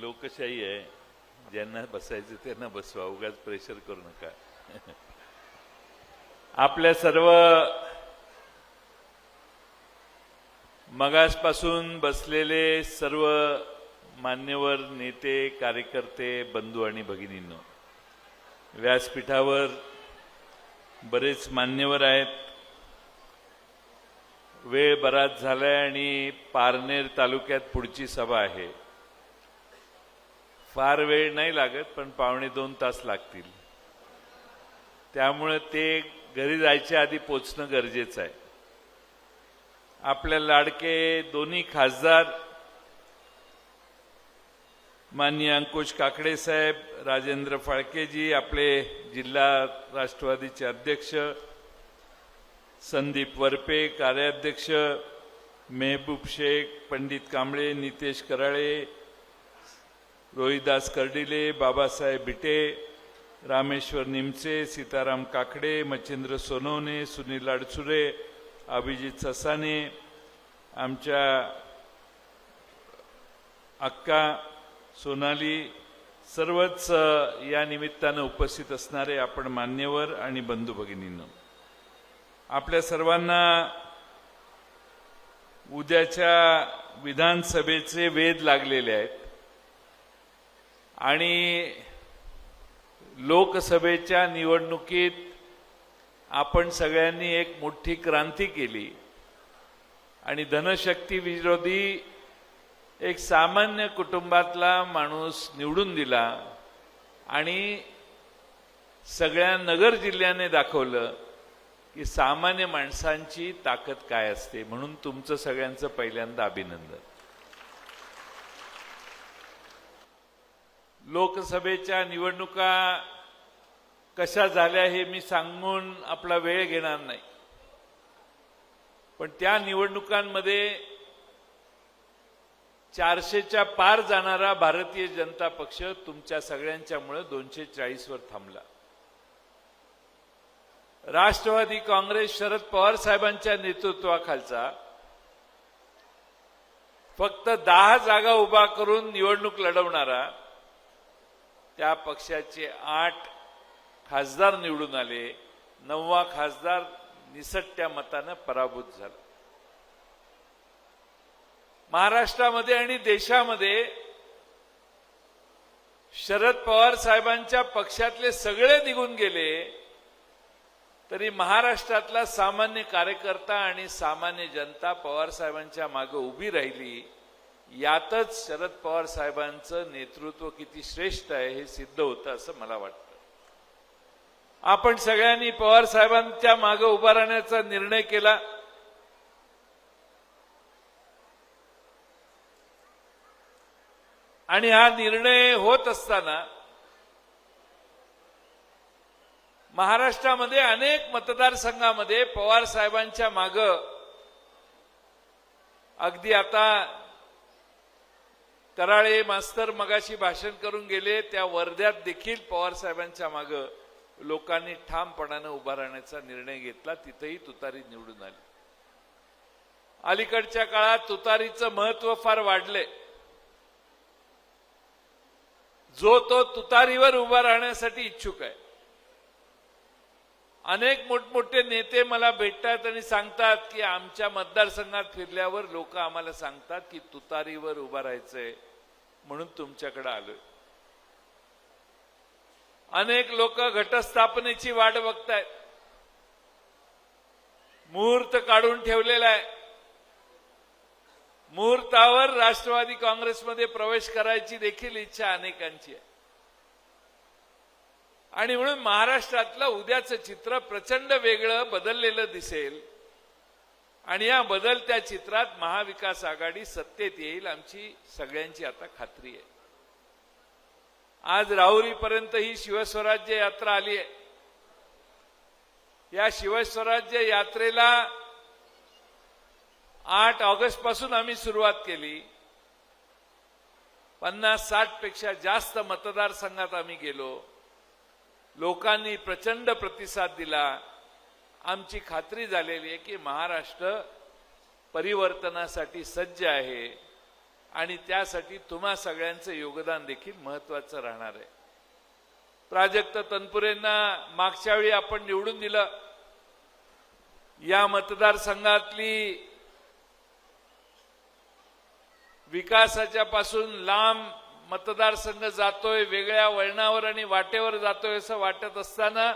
लोकशाही आहे, ज्यांना बसायचं त्यांना बसवा, उगाच प्रेशर करू नका. आपल्या सर्व मगासपासून बसलेले सर्व मान्यवर नेते, कार्यकर्ते, बंधू आणि भगिनींनो, व्यासपीठावर बरेच मान्यवर आहेत. वेळ बराच झालाय आणि पारनेर तालुक्यात पुढची सभा आहे. फार वेळ नाही लागत, पण 1.25 तास लागतील. त्यामुळे ते घरी जायच्या आधी पोचणं गरजेचं आहे. आपल्या लाडके दोन्ही खासदार माननीय अंकुश काकडे साहेब, राजेंद्र फाळकेजी, आपले जिल्हा राष्ट्रवादीचे अध्यक्ष संदीप वरपे, कार्याध्यक्ष मेहबूब शेख, पंडित कांबळे, नितेश कराळे, रोहिदास कर्डिले, बाबासाहेब बिटे, रामेश्वर निमचे, सीताराम काकडे, मच्छिंद्र सोनवणे, सुनील अडसुरे, अभिजित ससाने, आमच्या अक्का सोनाली, सर्वच या निमित्तानं उपस्थित असणारे आपण मान्यवर आणि बंधू भगिनींनो, आपल्या सर्वांना उद्याच्या विधानसभेचे वेध लागलेले आहेत आणि लोकसभेच्या निवडणुकीत आपण सगळ्यांनी एक मोठी क्रांती केली आणि धनशक्ती विरोधी एक सामान्य कुटुंबातला माणूस निवडून दिला आणि सगळ्या नगर जिल्ह्याने दाखवलं की सामान्य माणसांची ताकद काय असते. म्हणून तुमचं सगळ्यांचं पहिल्यांदा अभिनंदन. लोकसभेच्या निवडणुका कशा झाल्या हे मी सांगून आपला वेळ घेणार नाही, पण त्या निवडणुकांमध्ये 400च्या पार जाणारा भारतीय जनता पक्ष तुमच्या सगळ्यांच्यामुळे 240 वर थांबला. राष्ट्रवादी काँग्रेस शरद पवार साहेबांच्या नेतृत्वाखालचा फक्त 10 जागा उभा करून निवडणूक लढवणारा त्या पक्षाचे 8 खासदार निवडून आले. 9वा खासदार निसटत्या मतानं पराभूत झाला. महाराष्ट्रामध्ये आणि देशामध्ये शरद पवार साहेबांच्या पक्षातले सगळे निघून गेले तरी महाराष्ट्रातला सामान्य कार्यकर्ता आणि सामान्य जनता पवार साहेबांच्या मागे उभी राहिली. यातच शरद पवार साहेबांचं नेतृत्व किती श्रेष्ठ आहे हे सिद्ध होतं असं मला वाटतं. आपण सगळ्यांनी पवार साहेबांच्या मागे उभा राहण्याचा निर्णय केला. आणि हा निर्णय होत असताना महाराष्ट्रामध्ये अनेक मतदारसंघामध्ये पवार साहेबांच्या मागे, अगदी आता कराळे मास्तर मगाशी भाषण करून गेले, त्या वर्ध्यात देखील पवार साहेबांच्या मागे लोकांनी ठामपणाने उभा राहण्याचा निर्णय घेतला. तिथेही तुतारी निवडून आली. अलीकडच्या काळात तुतारीचं महत्व फार वाढलंय. जो तो तुतारीवर उभा राहण्यासाठी इच्छुक आहे. अनेक मोठमोठे नेते मला भेटतात आणि सांगतात की आमच्या मतदारसंघात फिरल्यावर लोक आम्हाला सांगतात की तुतारीवर उभा राहायचंय म्हणून तुमच्याकडे आलोय. अनेक लोक घटस्थापनेची वाट बघतायत. मुहूर्त काढून ठेवलेला आहे. मुहूर्तावर राष्ट्रवादी काँग्रेसमध्ये प्रवेश करायची देखील इच्छा अनेकांची आहे. आणि म्हणून महाराष्ट्रातलं उद्याचं चित्र प्रचंड वेगळं बदललेलं दिसेल आणि या बदलत्या चित्रात महाविकास आघाडी सत्तेत येईल आमची सगळ्यांची आता खात्री आहे. आज राहुरीपर्यंत ही शिवस्वराज्य यात्रा आली आहे. या शिवस्वराज्य यात्रेला 8 ऑगस्ट पासून आम्ही सुरुवात केली. 50-60 पेक्षा जास्त मतदारसंघात आम्ही गेलो. लोकांनी प्रचंड प्रतिसाद दिला. आमची खात्री झालेली आहे की महाराष्ट्र परिवर्तनासाठी सज्ज आहे. आणि त्यासाठी तुम्हा सगळ्यांचं योगदान देखील महत्वाचं राहणार आहे. प्राजक्त तनपुरेंना मागच्या वेळी आपण निवडून दिलं. या मतदारसंघातली विकासाच्या पासून लांब मतदारसंघ जातोय, वेगळ्या वळणावर आणि वाटेवर जातोय असं वाटत असताना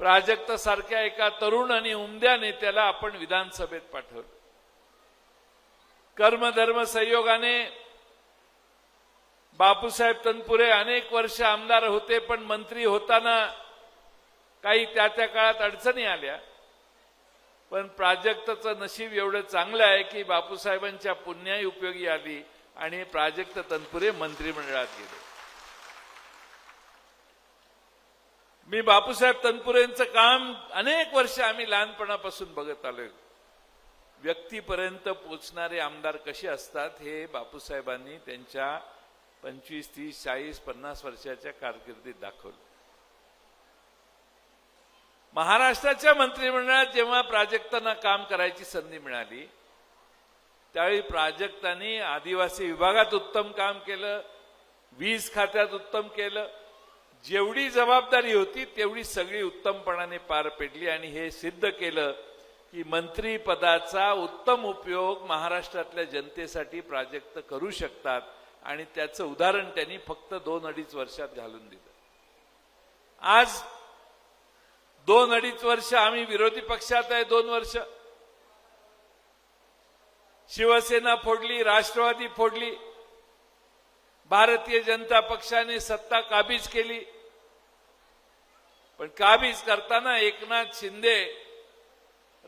प्राजक्त सारख्या एका तरुण आणि उमद्या नेत्याला आपण विधानसभेत पाठवलं. कर्मधर्म संयोगाने बापूसाहेब तनपुरे अनेक वर्ष आमदार होते, पण मंत्री होताना काही त्या काळात अडचणी आल्या. पण प्राजक्तचं नशीब एवढं चांगलं आहे की बापूसाहेबांच्या पुण्याही उपयोगी आली आणि प्राजक्त तनपुरे मंत्रिमंडळात गेले. मी बापूसाहेब तनपुरेंचं काम अनेक वर्ष आम्ही लहानपणापासून बघत आलोय. व्यक्तीपर्यंत पोचणारे आमदार कसे असतात हे बापूसाहेबांनी त्यांच्या 25, 30, 40, 50 वर्षाच्या कारकिर्दीत दाखवलं. महाराष्ट्राच्या मंत्रिमंडळात जेव्हा प्राजक्तांना काम करायची संधी मिळाली त्यावेळी प्राजक्तांनी आदिवासी विभागात उत्तम काम केलं, वीज खात्यात उत्तम केलं. जेवढी जबाबदारी होती तेवढी सगळी उत्तमपणाने पार पेटली आणि हे सिद्ध केलं की मंत्रीपदाचा उत्तम उपयोग महाराष्ट्रातल्या जनतेसाठी प्राजक्त करू शकतात आणि त्याचं उदाहरण त्यांनी फक्त 2-2.5 वर्षात घालून दिलं. आज 2-2.5 वर्ष आम्ही विरोधी पक्षात आहे. 2 वर्ष शिवसेना फोडली, राष्ट्रवादी फोडली, भारतीय जनता पक्षाने सत्ता काबीज केली. पण काबीज करताना एकनाथ शिंदे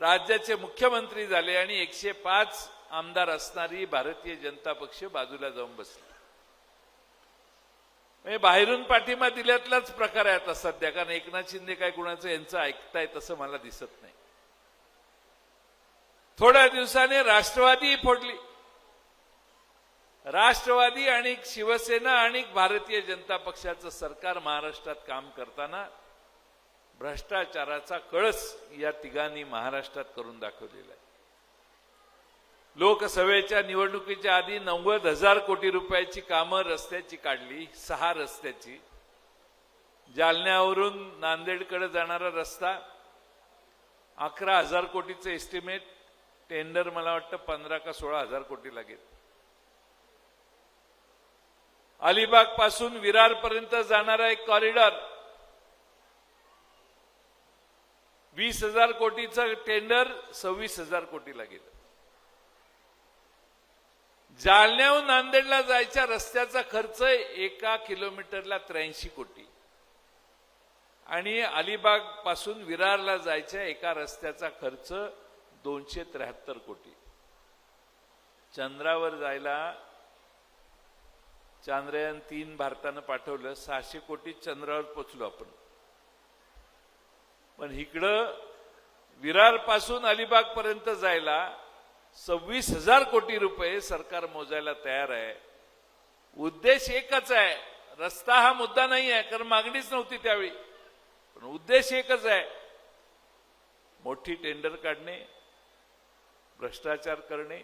राज्याचे मुख्यमंत्री झाले आणि 105 आमदार असणारी भारतीय जनता पक्ष बाजूला जाऊन बसली. म्हणजे बाहेरून पाठिंबा दिल्यातलाच प्रकार आहे आता सध्या, कारण एकनाथ शिंदे काय कुणाचं यांचं ऐकताय तसं मला दिसत नाही. थोड्या दिवसाने राष्ट्रवादी फोडली. राष्ट्रवादी आणि शिवसेना आणि भारतीय जनता पक्षाचं सरकार महाराष्ट्रात काम करताना भ्रष्टाचाराचा कळस या तिघांनी महाराष्ट्रात करून दाखवलेला आहे. लोकसभेच्या निवडणुकीच्या आधी 90,000 कोटी रुपयाची कामं रस्त्याची काढली. 6 रस्त्याची. जालन्यावरून नांदेडकडे जाणारा रस्ता 11,000 कोटीचं एस्टिमेट. टेंडर मला वाटतं 15 का 16,000 कोटी लागेल. अलिबाग पासून विरार पर्यंत जाणारा एक कॉरिडॉर 20,000 कोटीचं टेंडर 26,000 कोटी लागेल. जालन्याहून नांदेडला जायच्या रस्त्याचा खर्च 1 किलोमीटरला 83 कोटी आणि अलिबाग पासून विरारला जायच्या एका रस्त्याचा खर्च 273 कोटी. चंद्रावर जायला चांद्रयान-3 भारतानं पाठवलं. 600 कोटी चंद्रावर पोचलो आपण. पण इकडं विरार पासून अलिबाग पर्यंत जायला 26,000 कोटी रुपये सरकार मोजायला तयार आहे. उद्देश एकच आहे. रस्ता हा मुद्दा नाही आहे, कारण मागणीच नव्हती त्यावेळी. पण उद्देश एकच आहे, मोठी टेंडर काढणे, भ्रष्टाचार करणे,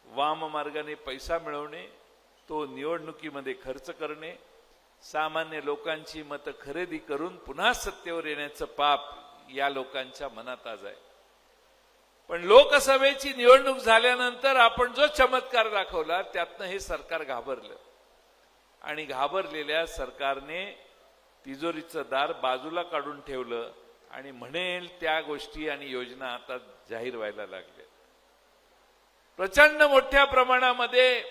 वाम मार्गाने पैसा मिळवणे, तो निवडणुकीमध्ये खर्च करणे, सामान्य लोकांची मतं खरेदी करून पुन्हा सत्तेवर येण्याचं पाप या लोकांच्या मनात आज आहे. पण लोकसभेची निवडणूक झाल्यानंतर आपण जो चमत्कार दाखवला त्यातनं हे सरकार घाबरलं आणि घाबरलेल्या सरकारने तिजोरीचं दार बाजूला काढून ठेवलं आणि म्हणेल त्या गोष्टी आणि योजना आता जाहीर व्हायला लागल्या. प्रचंड मोठ्या प्रमाणामध्ये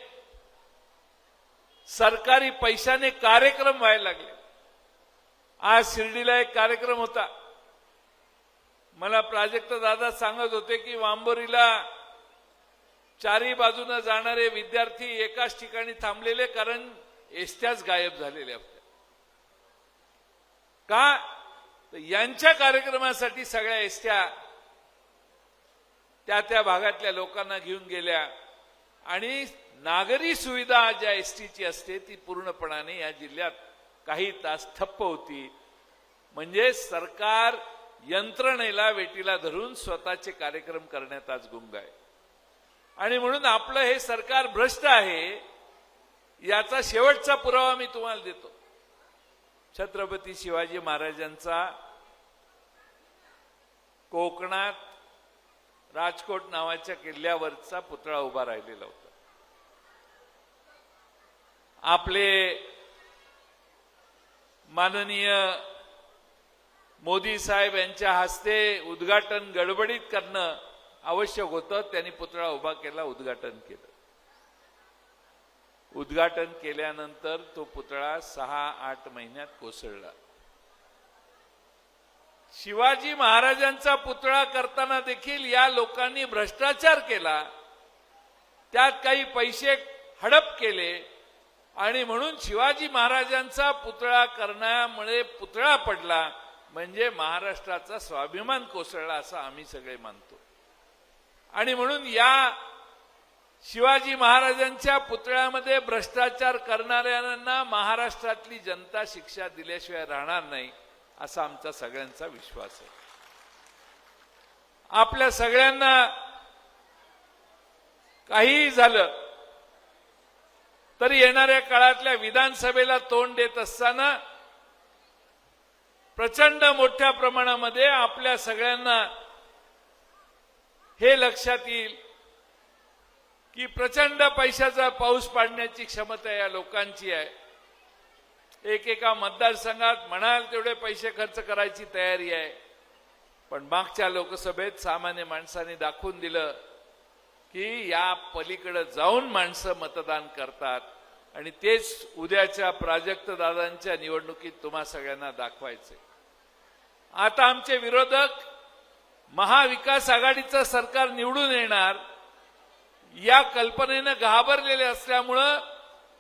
सरकारी पैशाने कार्यक्रम व्हायला लागले. आज शिर्डीला एक कार्यक्रम होता. मला प्राजक्त दादा सांगत होते की वांबोरीला 4ही बाजूने जाणारे विद्यार्थी एकाच ठिकाणी थांबलेले, कारण एसट्याच गायब झालेल्या होत्या. का? तर यांच्या कार्यक्रमासाठी सगळ्या एसट्या त्या भागातल्या लोकांना घेऊन गेल्या आणि नागरी सुविधा ज्या एसटीची असते ती पूर्णपणाने या जिल्ह्यात काही तास ठप्प होती. म्हणजे सरकार यंत्रणेला वेटीला धरून स्वतःचे कार्यक्रम करण्यात आज गुंग आहे. आणि म्हणून आपलं हे सरकार भ्रष्ट आहे याचा शेवटचा पुरावा मी तुम्हाला देतो. छत्रपती शिवाजी महाराजांचा कोकणात राजकोट नावाच्या किल्ल्यावरचा पुतळा उभा राहिलेला होता. आपले माननीय मोदी साहेब यांच्या हस्ते उद्घाटन गडबडीत करणं आवश्यक होतं. त्यांनी पुतळा उभा केला, उद्घाटन केलं. उद्घाटन केल्यानंतर तो पुतळा 6-8 महिन्यात कोसळला. शिवाजी महाराजांचा पुतळा करताना देखील या लोकांनी भ्रष्टाचार केला, त्यात काही पैसे हडप केले आणि म्हणून शिवाजी महाराजांचा पुतळा करण्यामुळे पुतळा पडला म्हणजे महाराष्ट्राचा स्वाभिमान कोसळला असं आम्ही सगळे मानतो. आणि म्हणून या शिवाजी महाराजांच्या पुतळ्यामध्ये भ्रष्टाचार करणाऱ्यांना महाराष्ट्रातली जनता शिक्षा दिल्याशिवाय राहणार नाही असा आमचा सगळ्यांचा विश्वास आहे. आपल्या सगळ्यांना काहीही झालं तरी येणाऱ्या काळातल्या विधानसभेला तोंड देत असताना प्रचंड मोठ्या प्रमाणामध्ये आपल्या सगळ्यांना हे लक्षात येईल की प्रचंड पैशाचा पाऊस पाडण्याची क्षमता या लोकांची आहे. एकेका मतदारसंघात म्हणाल तेवढे पैसे खर्च करायची तयारी आहे. पण मागच्या लोकसभेत सामान्य माणसांनी दाखवून दिलं की या पलीकडे जाऊन माणसं मतदान करतात आणि तेच उद्याच्या प्राजक्तदादांच्या निवडणुकीत तुम्हा सगळ्यांना दाखवायचे. आता आमचे विरोधक महाविकास आघाडीचं सरकार निवडून येणार या कल्पनेनं घाबरलेले असल्यामुळं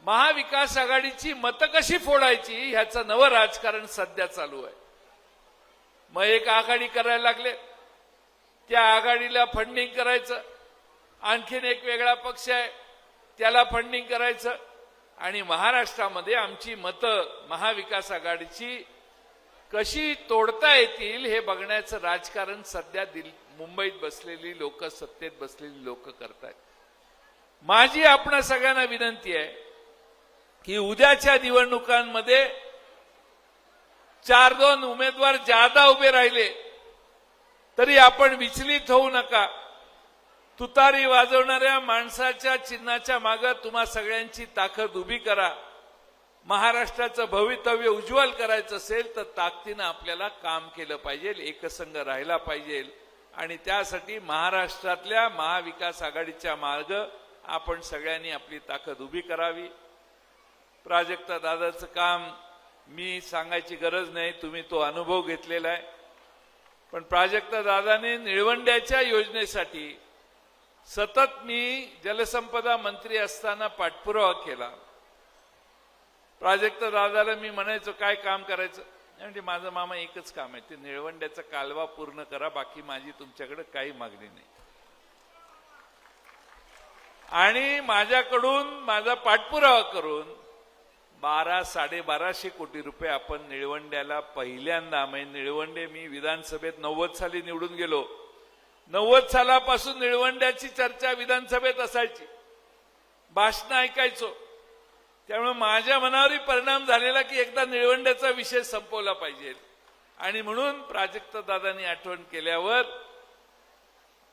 महाविकास आघाडीची मतं कशी फोडायची ह्याचं नवं राजकारण सध्या चालू आहे. मग एक आघाडी करायला लागले, त्या आघाडीला फंडिंग करायचं, आणखीन एक वेगळा पक्ष आहे त्याला फंडिंग करायचं आणि महाराष्ट्रामध्ये आमची मतं महाविकास आघाडीची कशी तोडता येतील हे बघण्याचं राजकारण सध्या मुंबईत बसलेली लोक, सत्तेत बसलेली लोक करतायत. माझी आपणा सगळ्यांना विनंती आहे की उद्याच्या निवडणुकांमध्ये 4-2 उमेदवार जादा उभे राहिले तरी आपण विचलित होऊ नका. तुतारी वाजवणाऱ्या माणसाच्या चिन्हाच्या मागे तुम्हा सगळ्यांची ताकद उभी करा. महाराष्ट्राचं भवितव्य उज्ज्वल करायचं असेल तर ताकदीनं आपल्याला काम केलं पाहिजे, एकसंघ राहिला पाहिजे आणि त्यासाठी महाराष्ट्रातल्या महाविकास आघाडीच्या मागे आपण सगळ्यांनी आपली ताकद उभी करावी. प्राजक्ता दादाचं काम मी सांगायची गरज नाही, तुम्ही तो अनुभव घेतलेला आहे. पण प्राजक्ता दादाने निळवंड्याच्या योजनेसाठी सतत मी जलसंपदा मंत्री असताना पाठपुरावा केला. प्राजक्ता दादाला मी म्हणायचो काय काम करायचं, म्हणजे माझं मामा एकच काम आहे, ते निळवंड्याचा कालवा पूर्ण करा, बाकी माझी तुमच्याकडे काही मागणी नाही. आणि माझ्याकडून माझा पाठपुरावा करून 1200-1250 कोटी रुपये आपण निळवंड्याला पहिल्यांदा, म्हणजे निळवंडे मी विधानसभेत 90 साली निवडून गेलो, 90 सालापासून निळवंड्याची चर्चा विधानसभेत असायची, भाषणं ऐकायचो. त्यामुळे माझ्या मनावरही परिणाम झालेला की एकदा निळवंड्याचा विषय संपवला पाहिजे आणि म्हणून प्राजक्ता दादांनी आठवण केल्यावर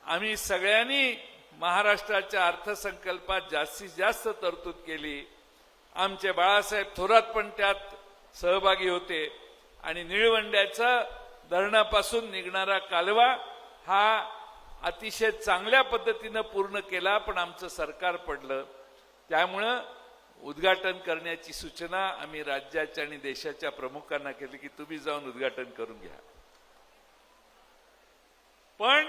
आम्ही सगळ्यांनी महाराष्ट्राच्या अर्थसंकल्पात जास्तीत जास्त तरतूद केली. आमचे बाळासाहेब थोरात पण त्यात सहभागी होते आणि निळवंड्याचा धरणापासून निघणारा कालवा हा अतिशय चांगल्या पद्धतीनं पूर्ण केला. पण आमचं सरकार पडलं, त्यामुळं उद्घाटन करण्याची सूचना आम्ही राज्याच्या आणि देशाच्या प्रमुखांना केली की तुम्ही जाऊन उद्घाटन करून घ्या. पण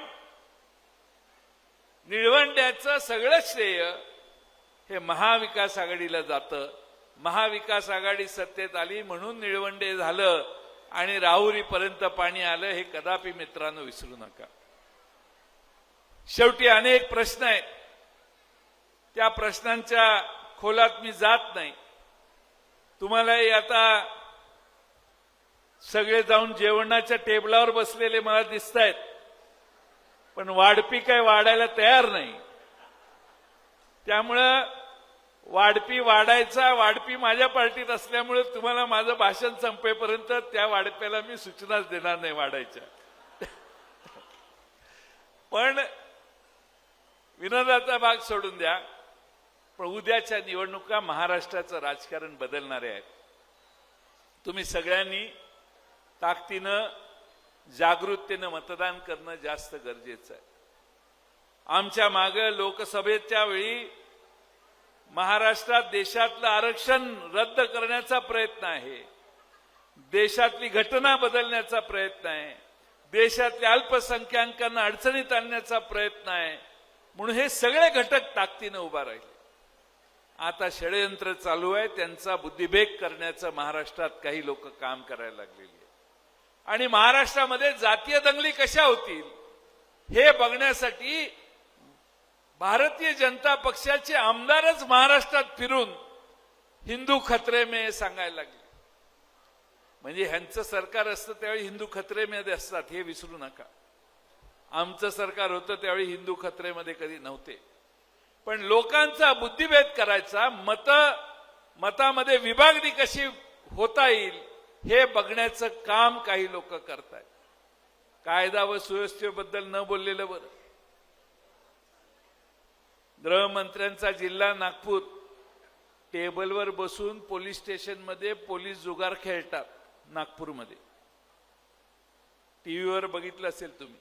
निळवंड्याचं सगळं श्रेय हे महाविकास आघाडीला जातं. महाविकास आघाडी सत्तेत आली म्हणून निळवंडे झालं आणि राहुरीपर्यंत पाणी आलं, हे कदापि मित्रांनो विसरू नका. शेवटी अनेक प्रश्न आहेत, त्या प्रश्नांच्या खोलात मी जात नाही. तुम्हालाही आता सगळे जाऊन जेवणाच्या टेबलावर बसलेले मला दिसतायत, पण वाढपी काय वाढायला तयार नाही. त्यामुळं वाढपी वाढायचा, वाढपी माझ्या पार्टीत असल्यामुळे तुम्हाला माझं भाषण संपेपर्यंत त्या वाढप्याला मी सूचनाच देणार नाही वाढायच्या. पण विनोदाचा भाग सोडून द्या, पण उद्याच्या निवडणुका महाराष्ट्राचं राजकारण बदलणारे आहेत. तुम्ही सगळ्यांनी ताकदीनं जागृतीनं मतदान करणं जास्त गरजेचं आहे. आमच्या मागे लोकसभेच्या वेळी महाराष्ट्रात देशातलं आरक्षण रद्द करण्याचा प्रयत्न आहे, देशातली घटना बदलण्याचा प्रयत्न आहे, देशातल्या अल्पसंख्याकांना अडचणीत आणण्याचा प्रयत्न आहे. म्हणून हे सगळे घटक ताकदीनं उभा राहिले. आता षडयंत्र चालू आहे, त्यांचा बुद्धिभेद करण्याचं महाराष्ट्रात काही लोक काम करायला लागलेली आहे. आणि महाराष्ट्रामध्ये जातीय दंगली कशा होतील हे बघण्यासाठी भारतीय जनता पक्षाचे आमदारच महाराष्ट्रात फिरून हिंदू खतरे में सांगायला लागले. म्हणजे ह्यांचं सरकार असतं त्यावेळी हिंदू खतरेमध्ये असतात, हे विसरू नका. आमचं सरकार होतं त्यावेळी हिंदू खतरेमध्ये कधी नव्हते. पण लोकांचा बुद्धिभेद करायचा, मतामध्ये विभागणी कशी होता येईल हे बघण्याचं काम काही लोक करतायत. कायदा व सुव्यवस्थेबद्दल न बोललेलं बरं. गृहमंत्र्यांचा जिल्हा नागपूर, टेबलवर बसून पोलीस स्टेशनमध्ये पोलीस जुगार खेळतात नागपूरमध्ये. टीव्हीवर बघितलं असेल तुम्ही.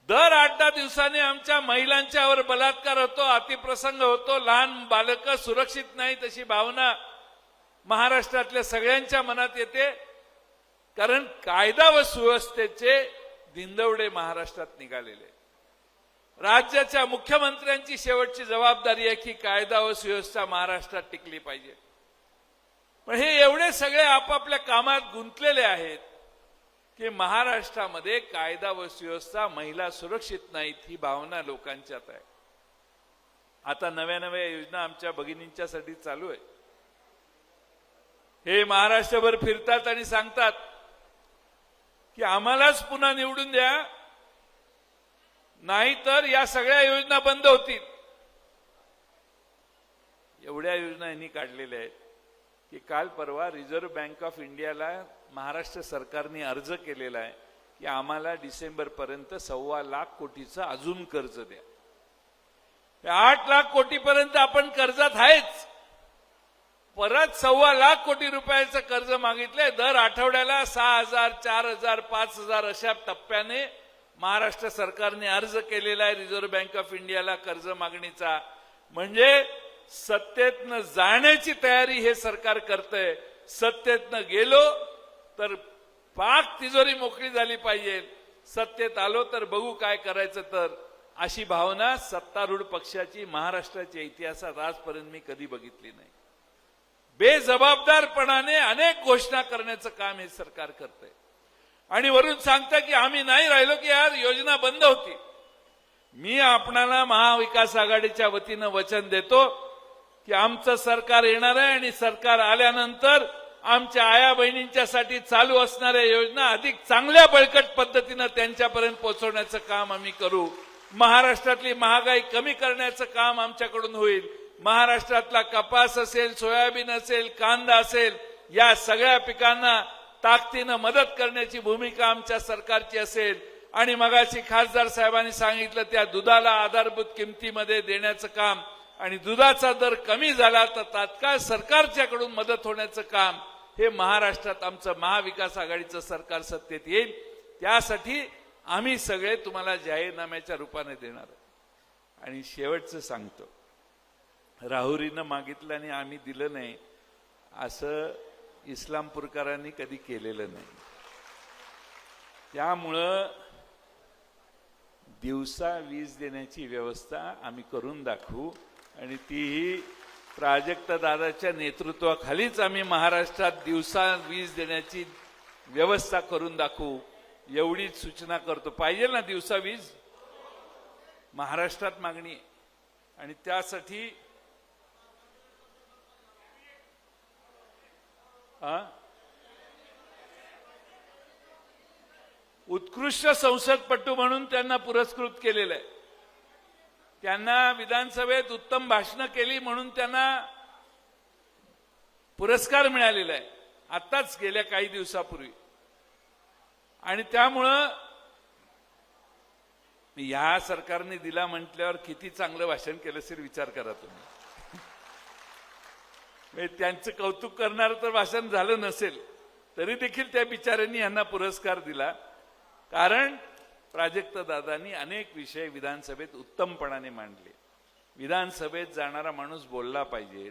दर 8-10 दिवसांनी आमच्या महिलांच्यावर बलात्कार होतो, अतिप्रसंग होतो, लहान बालकं सुरक्षित नाही तशी भावना महाराष्ट्रातल्या सगळ्यांच्या मनात येते. कारण कायदा व सुव्यवस्थेचे धिंदवडे महाराष्ट्रात निघालेले. राज्याच्या मुख्यमंत्र्यांची शेवटची जबाबदारी आहे की कायदा व सुव्यवस्था महाराष्ट्रात टिकली पाहिजे. पण हे एवढे सगळे आपापल्या कामात गुंतलेले आहेत की महाराष्ट्रामध्ये कायदा व सुव्यवस्था, महिला सुरक्षित नाहीत ही भावना लोकांच्यात आहे. आता नव्या नव्या योजना आमच्या भगिनींच्यासाठी चालू आहे. हे महाराष्ट्रभर फिरतात आणि सांगतात की आम्हालाच पुन्हा निवडून द्या, नाहीतर या सगळ्या योजना बंद होतील. एवढ्या योजना यांनी काढलेल्या आहेत की काल परवा रिझर्व्ह बँक ऑफ इंडियाला महाराष्ट्र सरकारने अर्ज केलेला आहे की आम्हाला डिसेंबर पर्यंत 1.25 लाख कोटीचं अजून कर्ज द्या. 8 लाख कोटीपर्यंत आपण कर्जात आहेच, परत 1.25 लाख कोटी रुपयाचं कर्ज मागितलंय. दर आठवड्याला 6,000, 4,000, 5,000 अशा टप्प्याने महाराष्ट्र सरकारने अर्ज केलेला आहे रिझर्व्ह बँक ऑफ इंडियाला कर्ज मागणीचा. म्हणजे सत्तेतनं जाण्याची तयारी हे सरकार करतंय. सत्तेतनं गेलो तर पाक तिजोरी मोकळी झाली पाहिजे, सत्तेत आलो तर बघू काय करायचं. तर अशी भावना सत्तारूढ पक्षाची महाराष्ट्राच्या इतिहासात आजपर्यंत मी कधी बघितली नाही. बेजबाबदारपणाने अनेक घोषणा करण्याचं काम हे सरकार करतंय आणि वरून सांगतं की आम्ही नाही राहिलो की यार योजना बंद होती. मी आपणाला महाविकास आघाडीच्या वतीनं वचन देतो की आमचं सरकार येणार आहे आणि सरकार आल्यानंतर आमच्या आया बहिणींच्यासाठी चालू असणाऱ्या योजना अधिक चांगल्या बळकट पद्धतीनं त्यांच्यापर्यंत पोहोचवण्याचं काम आम्ही करू. महाराष्ट्रातली महागाई कमी करण्याचं काम आमच्याकडून होईल. महाराष्ट्रातला कपास असेल, सोयाबीन असेल, कांदा असेल, या सगळ्या पिकांना ताकदीनं मदत करण्याची भूमिका आमच्या सरकारची असेल. आणि मगाशी खासदार साहेबांनी सांगितलं त्या दुधाला आधारभूत किमतीमध्ये देण्याचं काम आणि दुधाचा दर कमी झाला तर तात्काळ सरकारच्याकडून मदत होण्याचं काम हे महाराष्ट्रात आमचं महाविकास आघाडीचं सरकार सत्तेत येईल. त्यासाठी आम्ही सगळे तुम्हाला जाहीरनाम्याच्या रूपाने देणार. आणि शेवटचं सांगतो, राहुरीनं मागितलं आणि आम्ही दिलं नाही असं इस्लामपूरकरांनी कधी केलेलं नाही. त्यामुळं दिवसा वीज देण्याची व्यवस्था आम्ही करून दाखवू आणि तीही प्राजक्त दादाच्या नेतृत्वाखालीच आम्ही महाराष्ट्रात दिवसा वीज देण्याची व्यवस्था करून दाखवू एवढीच सूचना करतो. पाहिजे ना दिवसा वीज, महाराष्ट्रात मागणी आहे आणि त्यासाठी उत्कृष्ट संसदपटू म्हणून त्यांना पुरस्कृत केलेलं आहे. त्यांना विधानसभेत उत्तम भाषणं केली म्हणून त्यांना पुरस्कार मिळालेला आहे आत्ताच गेल्या काही दिवसापूर्वी. आणि त्यामुळं या सरकारने दिला म्हटल्यावर किती चांगलं भाषण केलं असेल विचार करा तुम्ही. त्यांचं कौतुक करणारं तर भाषण झालं नसेल तरी देखील त्या बिचाऱ्यांनी यांना पुरस्कार दिला. कारण प्राजक्तदादांनी अनेक विषय विधानसभेत उत्तमपणाने मांडले. विधानसभेत जाणारा माणूस बोलला पाहिजे,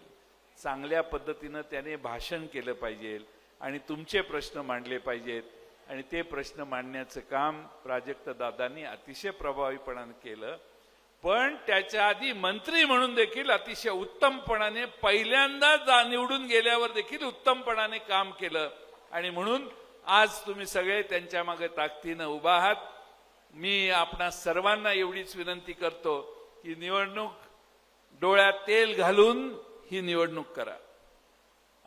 चांगल्या पद्धतीनं त्याने भाषण केलं पाहिजे आणि तुमचे प्रश्न मांडले पाहिजेत. आणि ते प्रश्न मांडण्याचं काम प्राजक्तदादांनी अतिशय प्रभावीपणाने केलं. पण त्याच्या आधी मंत्री म्हणून देखील अतिशय उत्तमपणाने पहिल्यांदा निवडून गेल्यावर देखील उत्तमपणाने काम केलं. आणि म्हणून आज तुम्ही सगळे त्यांच्या मागे ताकदीनं उभा आहात. मी आपणा सर्वांना एवढीच विनंती करतो की निवडणूक डोळ्यात तेल घालून ही निवडणूक करा.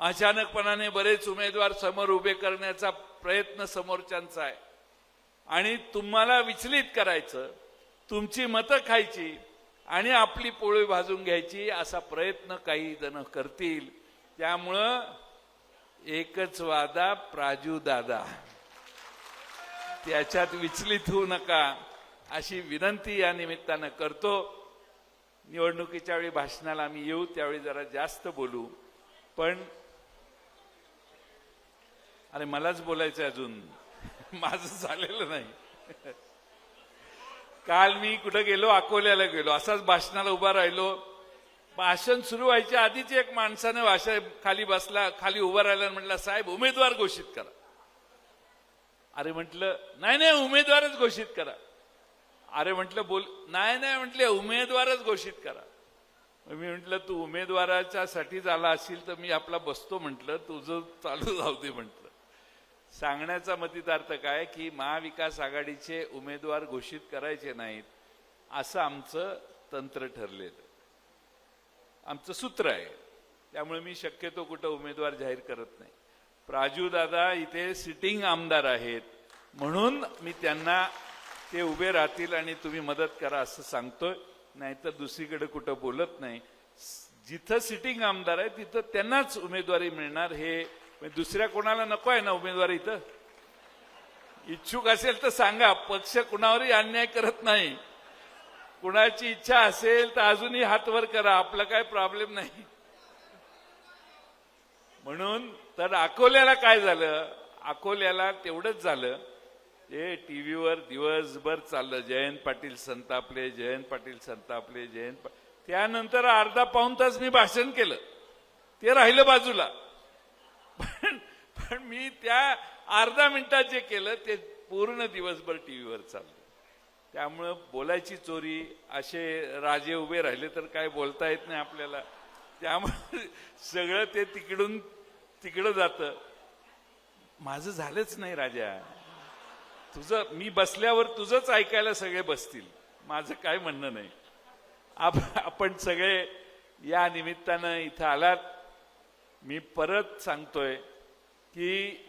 अचानकपणाने बरेच उमेदवार समोर उभे करण्याचा प्रयत्न समोरच्यांचा आहे आणि तुम्हाला विचलित करायचं, तुमची मतं खायची आणि आपली पोळी भाजून घ्यायची असा प्रयत्न काही जण करतील. त्यामुळं एकच वादा प्राजू दादा, त्याच्यात विचलित होऊ नका अशी विनंती या निमित्तानं करतो. निवडणुकीच्या वेळी भाषणाला आम्ही येऊ त्यावेळी जरा जास्त बोलू. पण अरे मलाच बोलायचं अजून, माझं झालेलं नाही. काल मी कुठं गेलो, अकोल्याला गेलो, असाच भाषणाला उभा राहिलो. भाषण सुरू व्हायच्या आधीच एक माणसाने भाषण खाली बसला, खाली उभा राहिला, म्हटलं साहेब उमेदवार घोषित करा. अरे म्हटलं नाही उमेदवारच घोषित करा. अरे म्हटलं बोल नाही म्हटले उमेदवारच घोषित करा. मी म्हटलं तू उमेदवाराच्या साठी झाला असेल तर मी आपला बसतो, म्हटलं तुझं चालू जाऊ दे म्हटलं. सांगण्याचा मतितार्थ काय की महाविकास आघाडीचे उमेदवार घोषित करायचे नाहीत असं आमचं तंत्र ठरलेलं, आमचं सूत्र आहे. त्यामुळे मी शक्यतो कुठं उमेदवार जाहीर करत नाही. प्राजू दादा इथे सिटिंग आमदार आहेत म्हणून मी त्यांना ते उभे राहतील आणि तुम्ही मदत करा असं सांगतोय, नाहीतर दुसरीकडे कुठं बोलत नाही. जिथं सिटिंग आमदार आहे तिथं त्यांनाच उमेदवारी मिळणार. हे दुसऱ्या कोणाला नको आहे ना उमेदवारी. इथं इच्छुक असेल तर सांगा, पक्ष कुणावरही अन्याय करत नाही. कुणाची इच्छा असेल तर अजूनही हात वर करा, आपला काय प्रॉब्लेम नाही. म्हणून तर अकोल्याला काय झालं, अकोल्याला तेवढंच झालं, हे टीव्हीवर दिवसभर चाललं जयंत पाटील संतापले, जयंत पाटील संतापले, त्यानंतर अर्धा पाऊण तास मी भाषण केलं, ते राहिलं बाजूला. पण मी त्या अर्धा मिनिटात जे केलं ते पूर्ण दिवसभर टीव्हीवर चाललं. त्यामुळं बोलायची चोरी, असे राजे उभे राहिले तर काय बोलता येत नाही आपल्याला. त्यामुळे सगळं ते तिकडं जातं. माझं झालंच नाही राजा, तुझं मी बसल्यावर तुझंच ऐकायला सगळे बसतील, माझं काय म्हणणं नाही. आपण सगळे या निमित्तानं इथं आलात. मी परत सांगतोय की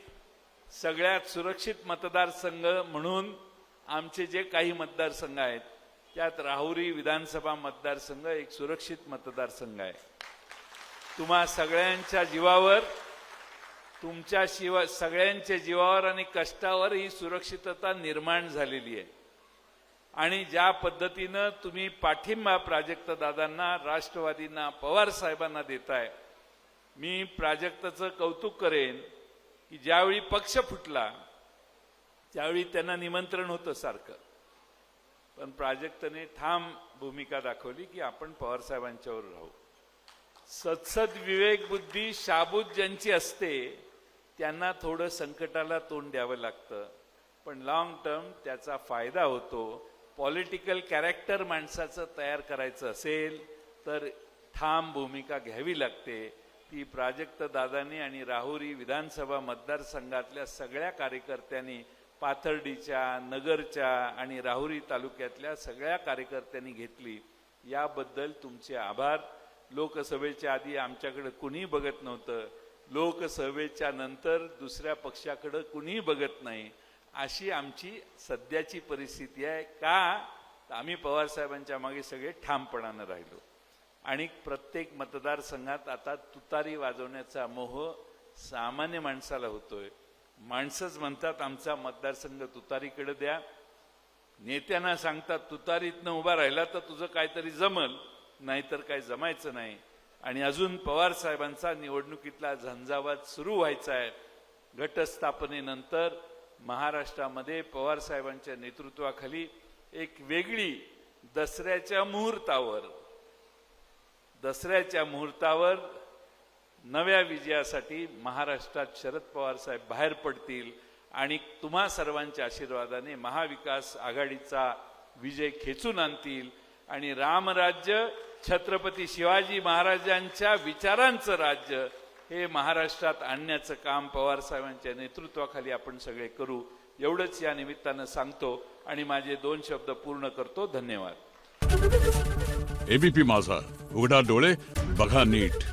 सगळ्यात सुरक्षित मतदारसंघ म्हणून आमचे जे काही मतदारसंघ आहेत त्यात राहुरी विधानसभा मतदारसंघ एक सुरक्षित मतदारसंघ आहे. तुम्हा सगळ्यांच्या जीवावर, तुमच्या सगळ्यांच्या जीवावर आणि कष्टावर ही सुरक्षितता निर्माण झालेली आहे. आणि ज्या पद्धतीनं तुम्ही पाठिंबा प्राजक्तदादांना, राष्ट्रवादींना, पवार साहेबांना देताय, मी प्राजक्तचं कौतुक करेन की ज्यावेळी पक्ष फुटला त्यावेळी त्यांना निमंत्रण होतं सारखं, पण प्राजक्तने ठाम भूमिका दाखवली की आपण पवार साहेबांच्यावर राहू. सत्सद विवेक बुद्धी शाबूत ज्यांची असते त्यांना थोडं संकटाला तोंड द्यावं लागतं, पण लॉंग टर्म त्याचा फायदा होतो. पॉलिटिकल कॅरेक्टर माणसाचं तयार करायचं असेल तर ठाम भूमिका घ्यावी लागते. ती प्राजक्तदादांनी आणि राहुरी विधानसभा मतदारसंघातल्या सगळ्या कार्यकर्त्यांनी, पाथर्डीच्या, नगरच्या आणि राहुरी तालुक्यातल्या सगळ्या कार्यकर्त्यांनी घेतली. याबद्दल तुमचे आभार. लोकसभेच्या आधी आमच्याकडे कुणी बघत नव्हतं, लोकसभेच्या नंतर दुसऱ्या पक्षाकडे कुणी बघत नाही, अशी आमची सध्याची परिस्थिती आहे. का तर आम्ही पवार साहेबांच्या मागे सगळे ठामपणानं राहिलो आणि प्रत्येक मतदारसंघात आता तुतारी वाजवण्याचा मोह सामान्य माणसाला होतोय. माणसंच म्हणतात आमचा मतदारसंघ तुतारीकडे द्या. नेत्यांना सांगतात तुतारीतनं उभा राहिला तर तुझं काहीतरी जमल, नाहीतर काय जमायचं नाही. आणि अजून पवार साहेबांचा निवडणुकीतला झंझावात सुरू व्हायचा आहे. घटस्थापनेनंतर महाराष्ट्रामध्ये पवार साहेबांच्या नेतृत्वाखाली एक वेगळी दसऱ्याच्या मुहूर्तावर नव्या विजयासाठी महाराष्ट्रात शरद पवार साहेब बाहेर पडतील आणि तुम्हा सर्वांच्या आशीर्वादाने महाविकास आघाडीचा विजय खेचून आणतील आणि रामराज्य छत्रपती शिवाजी महाराजांच्या विचारांचं राज्य हे महाराष्ट्रात आणण्याचं काम पवार साहेबांच्या नेतृत्वाखाली आपण सगळे करू, एवढंच या निमित्तानं सांगतो आणि माझे 2 शब्द पूर्ण करतो. धन्यवाद. एबीपी माझा, उघडा डोळे बघा नीट.